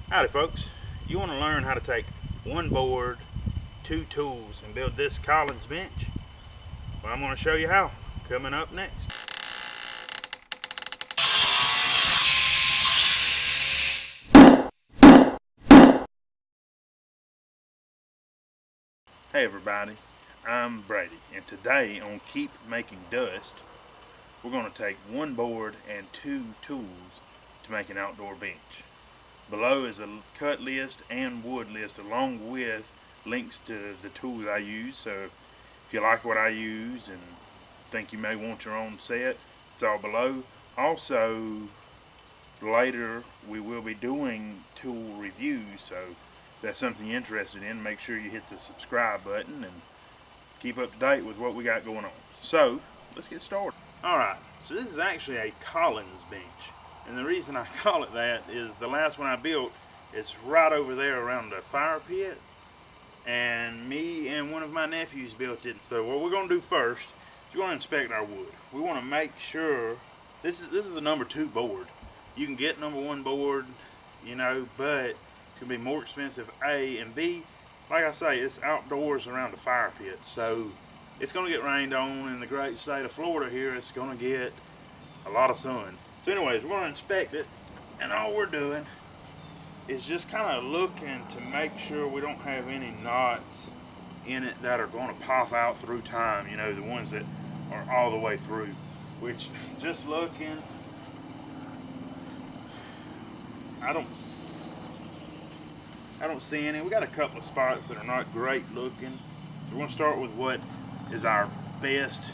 Howdy folks, you want to learn how to take one board, two tools and build this Kolins bench? Well, I'm going to show you how, coming up next. Hey everybody, I'm Brady, and today on Keep Making Dust, we're going to take one board and two tools to make an outdoor bench. Below is a cut list and wood list along with links to the tools I use, so if you like what I use and think you may want your own set, it's all below. Also, later we will be doing tool reviews, so if that's something you're interested in, make sure you hit the subscribe button and keep up to date with what we got going on. So, let's get started. Alright, so this is actually a Kolins bench. And the reason I call it that is the last one I built, it's right over there around the fire pit. And me and one of my nephews built it. So what we're going to do first is we're going to inspect our wood. We want to make sure, this is a number 2 board. You can get number 1 board, you know, but it's going to be more expensive, A, and B, like I say, it's outdoors around the fire pit. So it's going to get rained on in the great state of Florida here. It's going to get a lot of sun. So anyways, we're going to inspect it, and all we're doing is just kind of looking to make sure we don't have any knots in it that are going to pop out through time, you know, the ones that are all the way through. Which, just looking, I don't see any. We got a couple of spots that are not great looking. So we're going to start with what is our best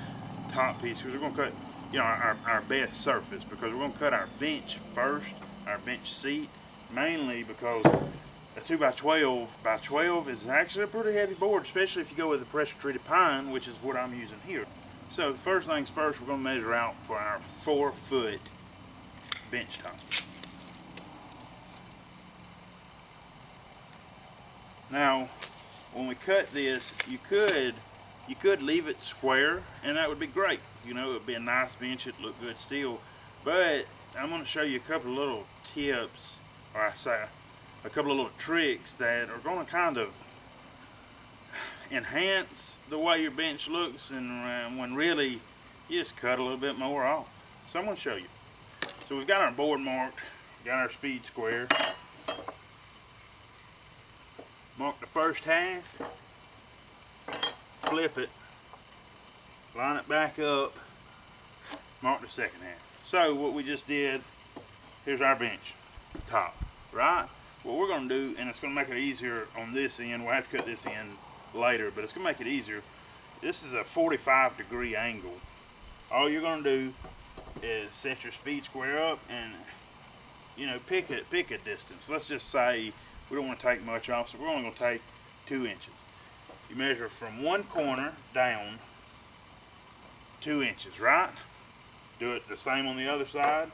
top piece, because we're going to cut, you know, our best surface, because we're going to cut our bench first, our bench seat, mainly because a 2x12 is actually a pretty heavy board, especially if you go with the pressure treated pine, which is what I'm using here. So first things first, we're going to measure out for our 4-foot bench top. Now, when we cut this, you could leave it square, and that would be great. You know, it would be a nice bench, it'd look good still. But I'm going to show you a couple of little tips, or I say a couple of little tricks that are going to kind of enhance the way your bench looks, and when really you just cut a little bit more off. So I'm going to show you. So we've got our board marked, got our speed square. Mark the first half, flip it, line it back up, mark the second half. So what we just did, here's our bench top, right? What we're going to do, and it's going to make it easier on this end, we'll have to cut this end later, but it's going to make it easier. This is a 45-degree angle. All you're going to do is set your speed square up and, you know, pick a distance. Let's just say we don't want to take much off, so we're only going to take 2 inches. You measure from one corner down 2 inches, right? Do it the same on the other side.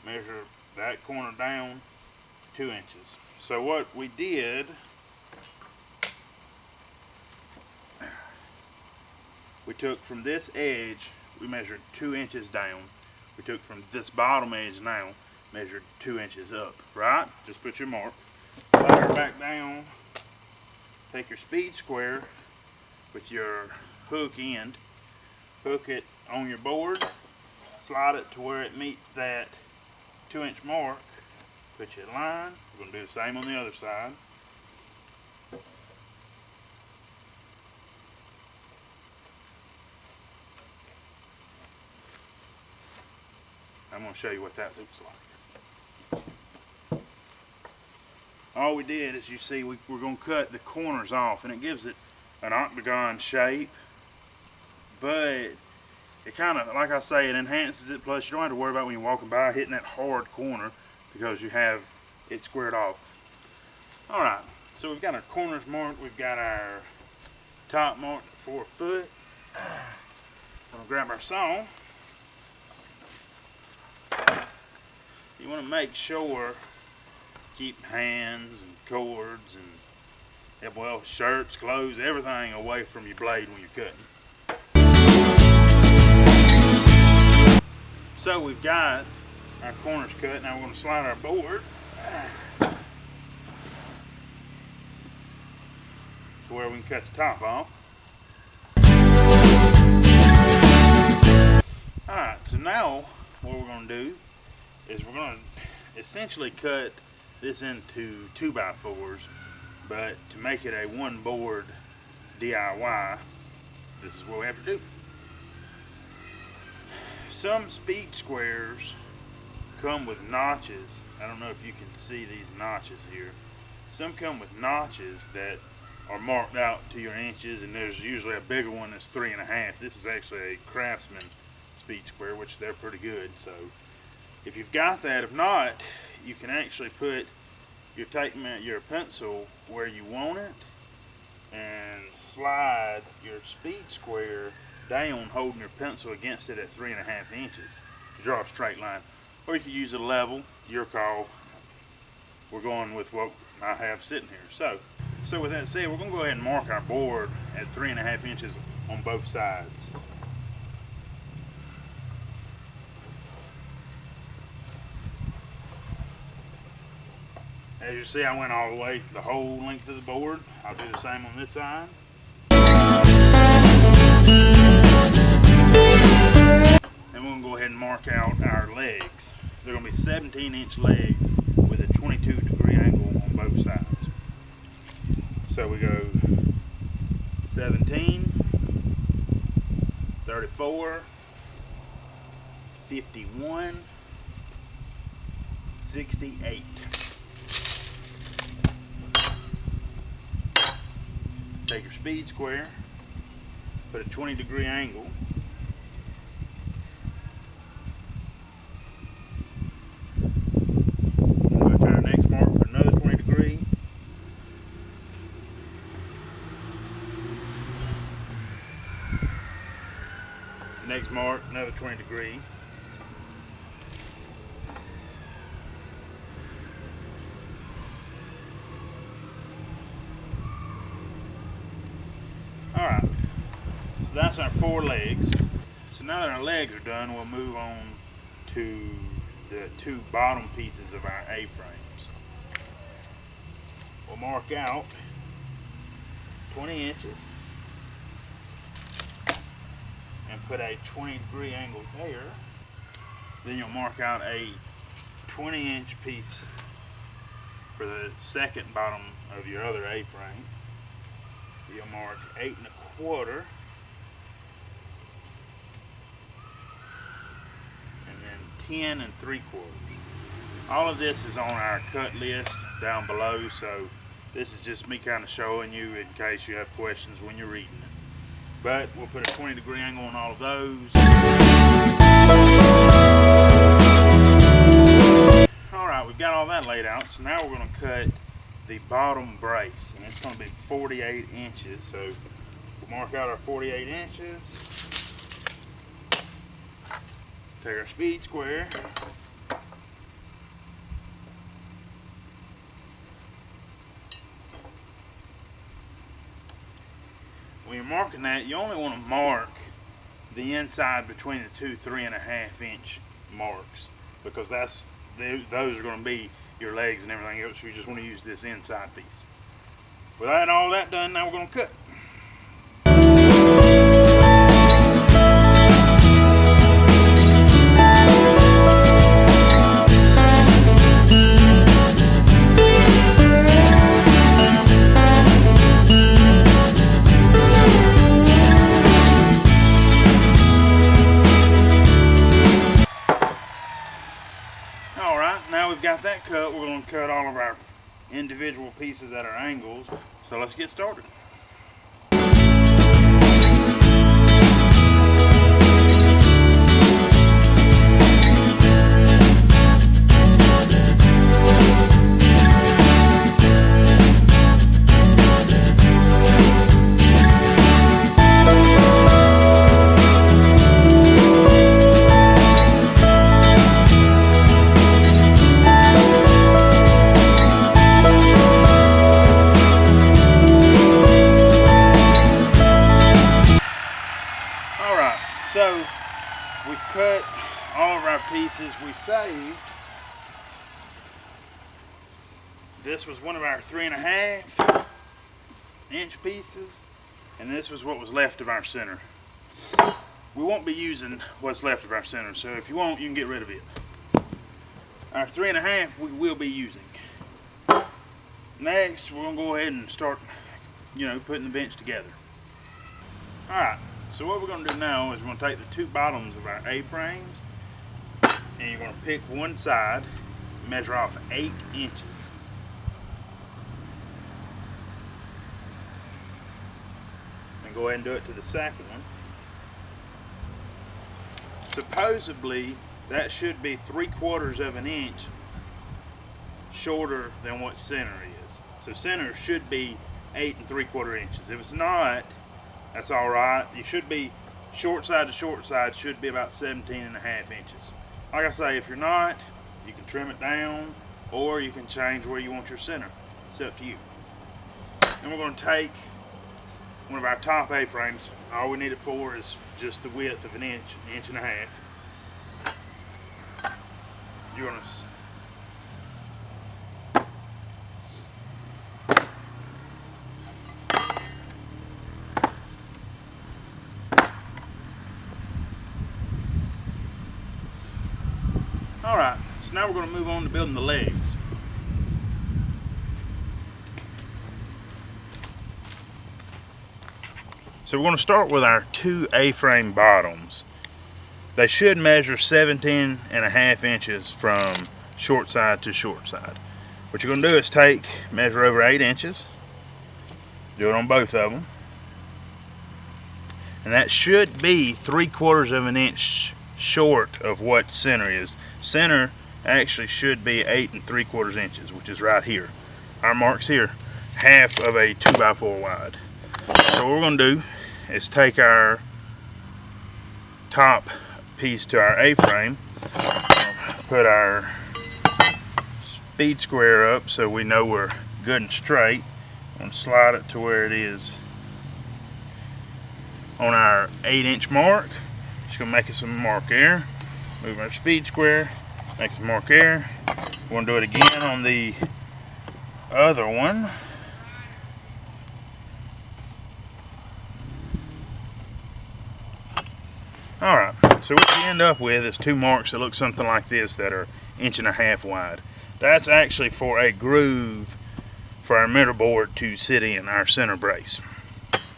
Measure that corner down 2 inches. So what we did, we took from this edge, we measured 2 inches down. We took from this bottom edge now, measured 2 inches up, right? Just put your mark. Slide her back down. Take your speed square with your hook end, hook it on your board, slide it to where it meets that 2-inch mark, put you in line. We're going to do the same on the other side. I'm going to show you what that looks like. All we did is, you see, we're going to cut the corners off, and it gives it an octagon shape, but it kind of, like I say, it enhances it. Plus, you don't have to worry about when you're walking by hitting that hard corner, because you have it squared off. Alright, so we've got our corners marked, we've got our top marked at 4 foot. We're going to grab our saw. You want to make sure, keep hands and cords and, well, shirts, clothes, everything away from your blade when you're cutting. So we've got our corners cut. Now we're going to slide our board where we can cut the top off. Alright, so now what we're going to do is we're going to essentially cut this into 2x4s, but to make it a one board DIY, this is what we have to do. Some speed squares come with notches. I don't know if you can see these notches here. Some come with notches that are marked out to your inches, and there's usually a bigger one that's 3.5. This is actually a Craftsman speed square, which they're pretty good. So if you've got that, if not, you can actually put your pencil where you want it and slide your speed square down, holding your pencil against it at 3.5 inches to draw a straight line. Or you could use a level, your call. We're going with what I have sitting here. So with that said, we're going to go ahead and mark our board at 3.5 inches on both sides. As you see, I went all the way the whole length of the board. I'll do the same on this side. And we're going to go ahead and mark out our legs. They're going to be 17-inch legs with a 22-degree angle on both sides. So we go 17, 34, 51, 68. Take your speed square, put a 20-degree angle. Go to our next mark, put another 20 degree. Next mark, another 20 degree. Alright, so that's our 4 legs. So now that our legs are done, we'll move on to the 2 bottom pieces of our A-frames. We'll mark out 20 inches and put a 20-degree angle there. Then you'll mark out a 20-inch piece for the second bottom of your other A-frame. You'll mark 8 1/4, and then 10 3/4. All of this is on our cut list down below, so this is just me kind of showing you in case you have questions when you're reading it. But we'll put a 20-degree angle on all of those. Alright, we've got all that laid out, so now we're going to cut the bottom brace, and it's going to be 48 inches. So we'll mark out our 48 inches. Take our speed square. When you're marking that, you only want to mark the inside between the 2 3.5-inch marks, because those are going to be your legs and everything else. You just want to use this inside piece. With all that done, now we're going to cut. Now we've got that cut, we're going to cut all of our individual pieces at our angles. So let's get started. So we've cut all of our pieces we saved. This was one of our 3.5. inch pieces, and this was what was left of our center. We won't be using what's left of our center, so if you want, you can get rid of it. Our 3.5 we will be using. Next, we're gonna go ahead and start, putting the bench together. All right. So what we're gonna do now is we're gonna take the two bottoms of our A-frames, and you're gonna pick one side, measure off 8 inches. And go ahead and do it to the second one. Supposedly, that should be 3/4 of an inch shorter than what center is. So center should be 8 3/4 inches. If it's not, that's all right. You should be short side to short side should be about 17.5 inches. Like I say, if you're not, you can trim it down, or you can change where you want your center. It's up to you. And we're going to take one of our top A-frames. All we need it for is just the width of an inch, 1.5 inches. You're going to Alright, so now we're going to move on to building the legs. So we're going to start with our 2 A-frame bottoms. They should measure 17.5 inches from short side to short side. What you're going to do is measure over 8 inches, do it on both of them, and that should be 3/4 of an inch short of what center is. Center actually should be 8 3/4 inches, which is right here. Our mark's here, half of a 2x4 wide. So what we're going to do is take our top piece to our A-frame, put our speed square up so we know we're good and straight. I'm going to slide it to where it is on our 8-inch mark. Just going to make us a mark there. Move our speed square, make us a mark there. We're going to do it again on the other one. Alright, so what you end up with is 2 marks that look something like this that are 1.5 inches wide. That's actually for a groove for our middle board to sit in, our center brace.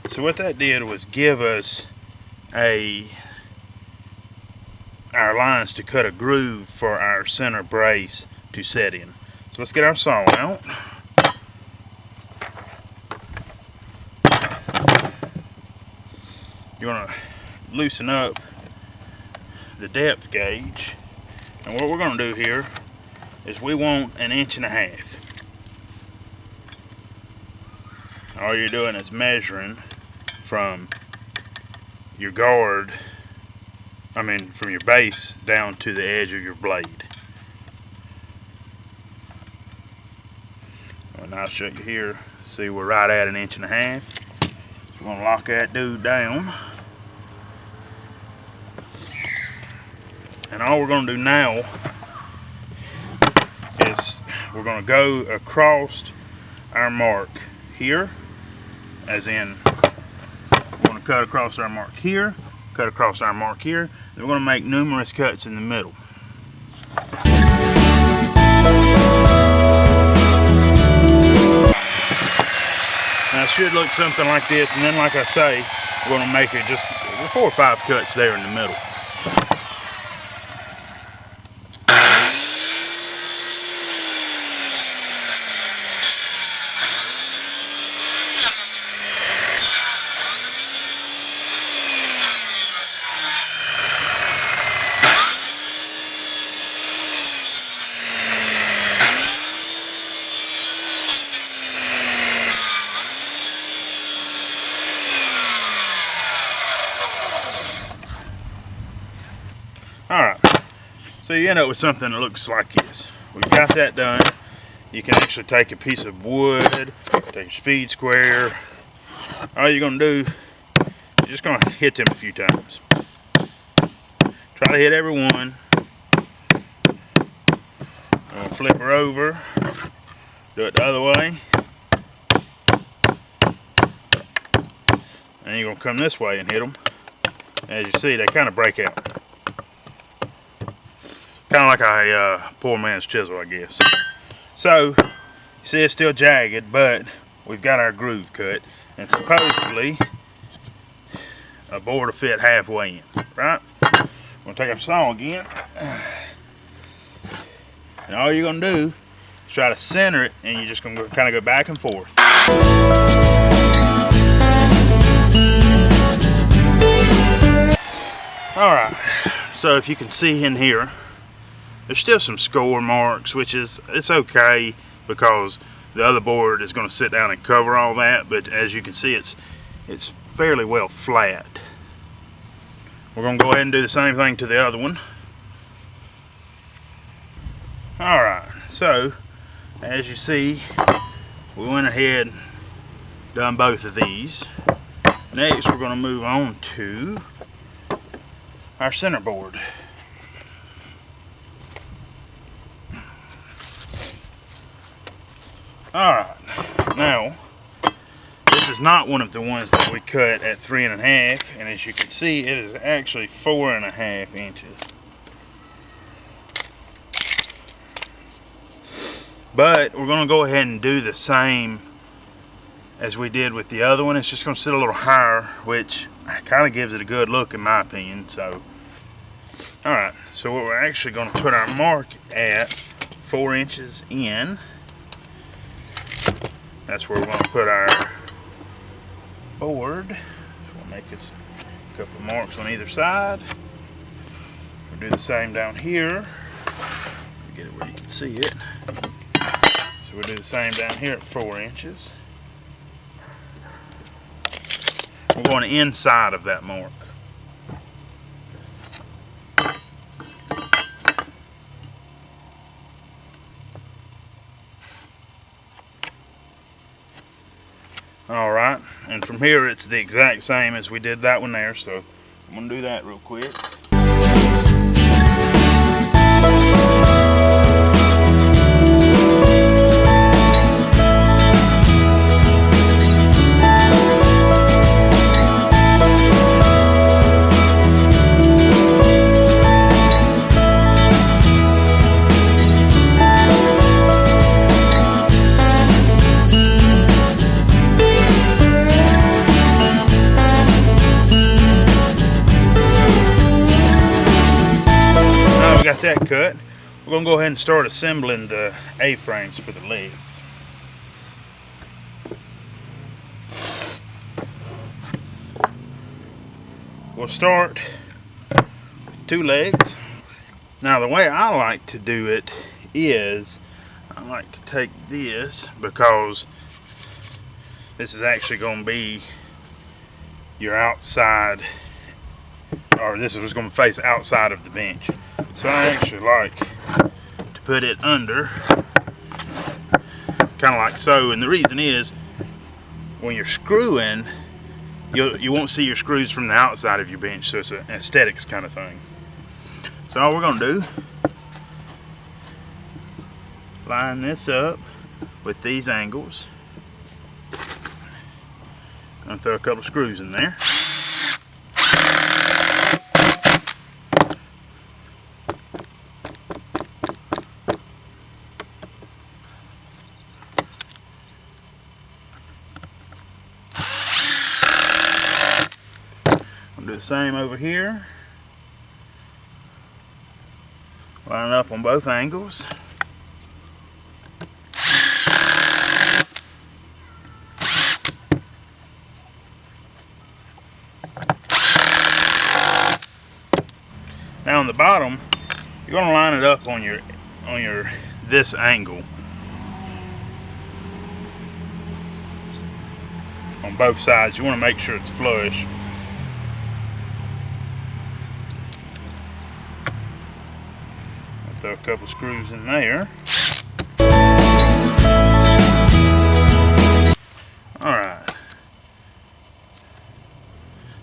So what that did was give us our lines to cut a groove for our center brace to set in. So let's get our saw out. You want to loosen up the depth gauge, and what we're going to do here is we want 1.5 inches. All you're doing is measuring from your guard, from your base down to the edge of your blade. And I'll show you here. See, we're right at 1.5 inches. So we're going to lock that dude down. And all we're going to do now is we're going to go across our mark here, as in we're going to cut across our mark here, cut across our mark here. We're going to make numerous cuts in the middle. Now it should look something like this, and then like I say, we're going to make it just 4 or 5 cuts there in the middle. Alright, so you end up with something that looks like this. We've got that done. You can actually take a piece of wood, take a speed square. All you're going to do, you're just going to hit them a few times. Try to hit every one. I'm going to flip her over. Do it the other way. and you're gonna come this way and hit them. As you see, they kind of break out, kind of like a poor man's chisel, I guess. So you see it's still jagged, but we've got our groove cut, and supposedly a board will fit halfway in, right? We're gonna take our saw again, and all you're gonna do is try to center it, and you're just gonna kind of go back and forth. Alright, so if you can see in here, there's still some score marks, which is, it's okay because the other board is going to sit down and cover all that, but as you can see, it's fairly well flat. We're going to go ahead and do the same thing to the other one. Alright, so as you see, we went ahead and done both of these. Next we're going to move on to our center board. Alright, now this is not one of the ones that we cut at 3.5, and as you can see, it is actually 4.5 inches. But we're going to go ahead and do the same as we did with the other one. It's just going to sit a little higher, which kind of gives it a good look in my opinion. So alright, so what we're actually going to put our mark at 4 inches in. That's where we're going to put our board. So we'll make us a couple of marks on either side. We'll do the same down here. Get it where you can see it. So we'll do the same down here at 4 inches. We're going inside of that mark. Alright, and from here it's the exact same as we did that one there, so I'm going to do that real quick. Got that cut. We're going to go ahead and start assembling the A-frames for the legs. We'll start with 2 legs. Now the way I like to do it is I like to take this, because this is actually going to be your outside, or this is going to face outside of the bench. So I actually like to put it under, kind of like so, and the reason is when you're screwing, you won't see your screws from the outside of your bench, so it's an aesthetics kind of thing. So all we're going to do, line this up with these angles. I'm going to throw a couple screws in there. Do the same over here. Line up on both angles. Now on the bottom, you're going to line it up on your this angle on both sides. You want to make sure it's flush. Throw a couple screws in there. Alright.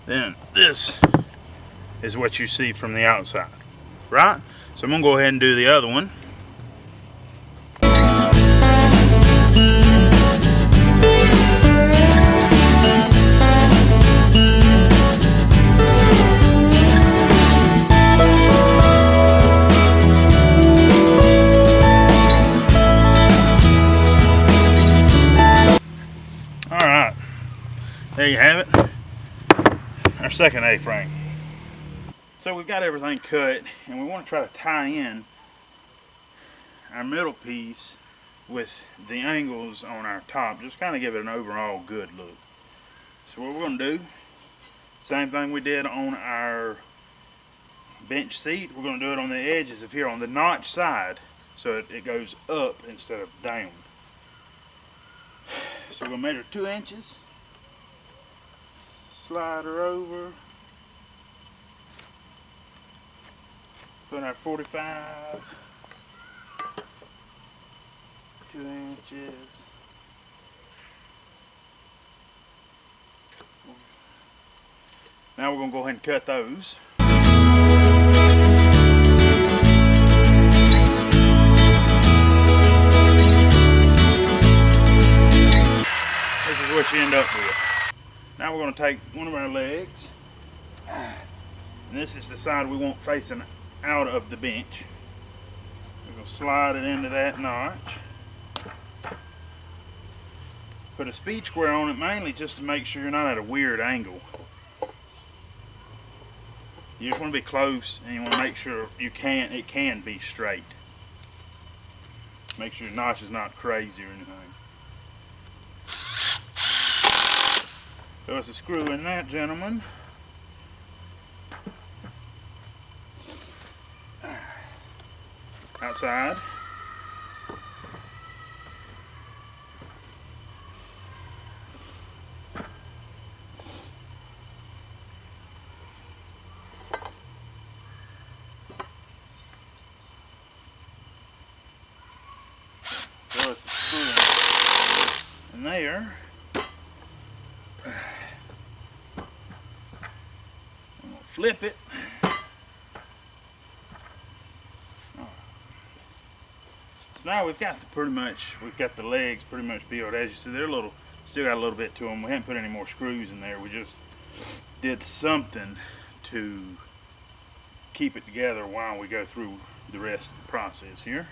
Then this is what you see from the outside. Right? So I'm going to go ahead and do the other one. there you have it, our second A-frame. So we've got everything cut, and we want to try to tie in our middle piece with the angles on our top, just kind of give it an overall good look. So what we're going to do, same thing we did on our bench seat, we're going to do it on the edges of here on the notch side, so it goes up instead of down. So we're going to measure 2 inches, slide her over, put our 45, 2 inches, now we're going to go ahead and cut those. This is what you end up with. Now we're going to take one of our legs, and this is the side we want facing out of the bench. We're going to slide it into that notch. Put a speed square on it mainly just to make sure you're not at a weird angle. You just want to be close, and you want to make sure it can be straight. Make sure your notch is not crazy or anything. Throw us a screw in that, gentlemen. Outside. Throw us a screw in there. Flip it. So now we've got the legs pretty much built. As you see, they're still got a little bit to them. We haven't put any more screws in there. We just did something to keep it together while we go through the rest of the process here.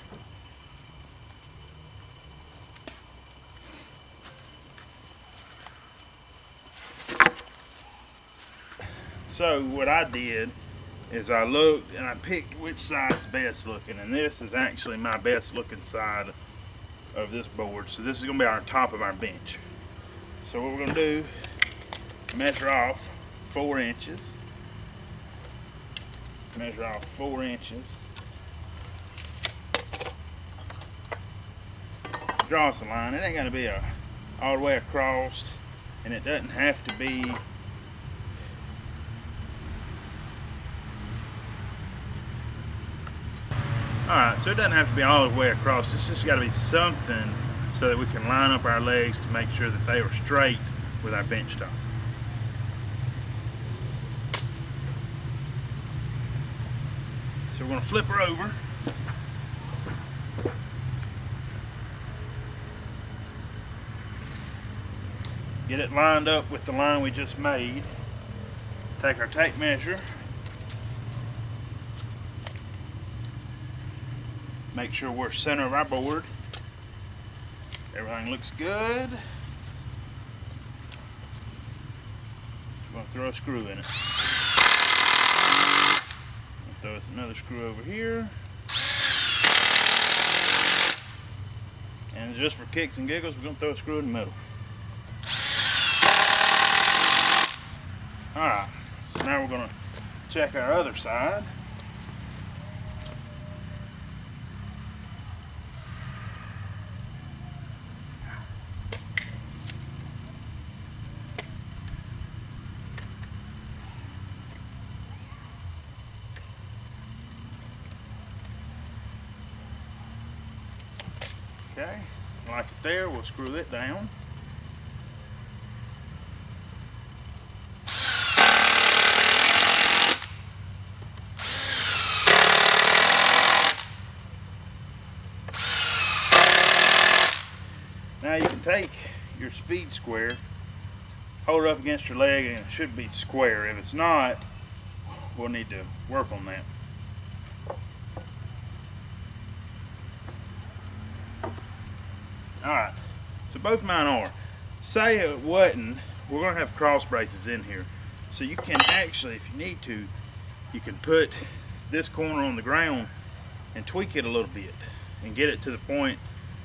So what I did is I looked and I picked which side's best looking, and this is actually my best looking side of this board. So this is going to be our top of our bench. So what we're going to do, measure off 4 inches. Measure off 4 inches. Draw us a line. It ain't going to be all the way across, and it doesn't have to be alright, so it doesn't have to be all the way across. It's just got to be something so that we can line up our legs to make sure that they are straight with our bench top. So we're going to flip her over. Get it lined up with the line we just made. Take our tape measure. Make sure we're center of our board. Everything looks good. We're going to throw a screw in it. Throw us another screw over here. And just for kicks and giggles, we're going to throw a screw in the middle. Alright, so now we're going to check our other side. Okay, like it there, we'll screw it down. Now you can take your speed square, hold it up against your leg, and it should be square. If it's not, we'll need to work on that. Alright, so both mine are. Say it wasn't, we're going to have cross braces in here. So you can actually, if you need to, you can put this corner on the ground and tweak it a little bit and get it to the point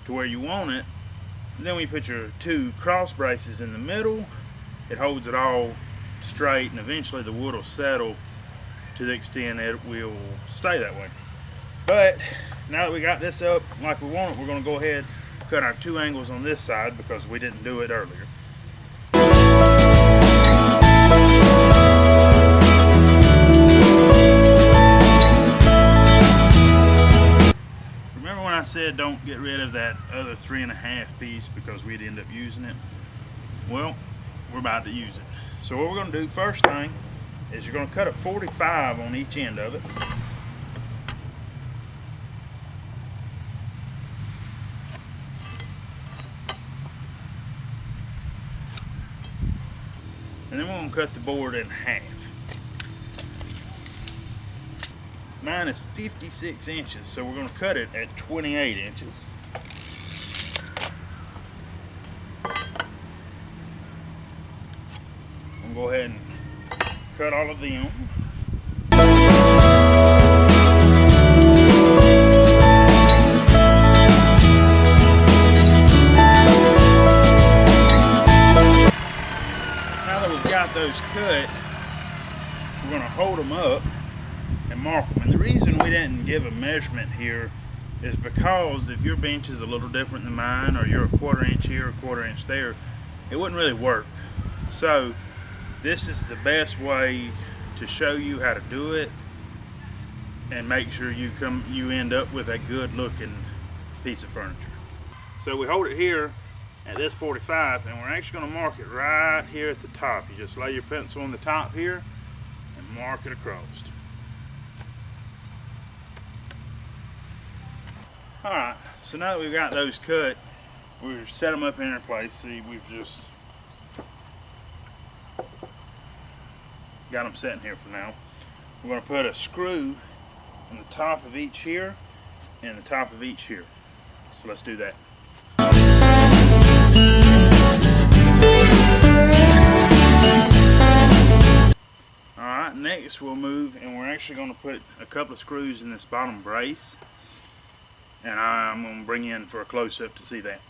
to where you want it. And then when you put your two cross braces in the middle, it holds it all straight, and eventually the wood will settle to the extent that it will stay that way. But now that we got this up like we want it, we're going to go ahead and cut our two angles on this side because we didn't do it earlier. Remember when I said don't get rid of that other 3.5 piece because we'd end up using it? Well, we're about to use it. So what we're going to do first thing is you're going to cut a 45 on each end of it. And then we're going to cut the board in half. Mine is 56 inches, so we're going to cut it at 28 inches. I'm going to go ahead and cut all of them. Got those cut, we're going to hold them up and mark them. And the reason we didn't give a measurement here is because if your bench is a little different than mine, or you're a 1/4 inch here, a 1/4 inch there, it wouldn't really work. So this is the best way to show you how to do it and make sure you end up with a good looking piece of furniture. So we hold it here at this 45, and we're actually going to mark it right here at the top. You just lay your pencil on the top here and mark it across. Alright, so now that we've got those cut, we've set them up in their place. See, we've just got them sitting here for now. We're going to put a screw in the top of each here and the top of each here. So let's do that. Alright, next we'll move, and we're actually going to put a couple of screws in this bottom brace, and I'm going to bring you in for a close-up to see that.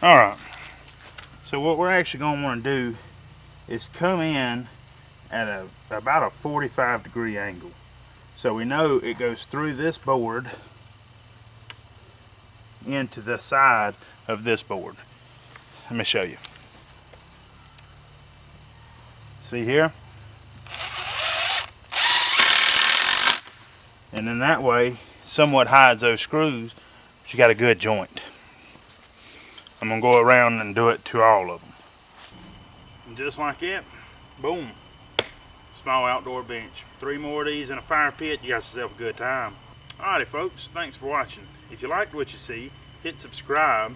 Alright, so what we're actually going to want to do is come in at about a 45-degree angle. So we know it goes through this board into the side of this board. Let me show you. See here? And then that way, somewhat hides those screws, but you got a good joint. I'm going to go around and do it to all of them. And just like that, boom. Small outdoor bench. 3 more of these in a fire pit, you got yourself a good time. Alrighty folks, thanks for watching. If you liked what you see, hit subscribe,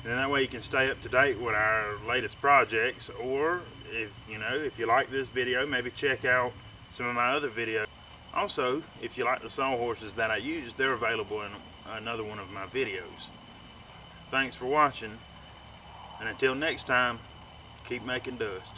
and that way you can stay up to date with our latest projects. Or if you like this video, maybe check out some of my other videos. Also, if you like the sawhorses that I use, they're available in another one of my videos. Thanks for watching, and until next time, keep making dust.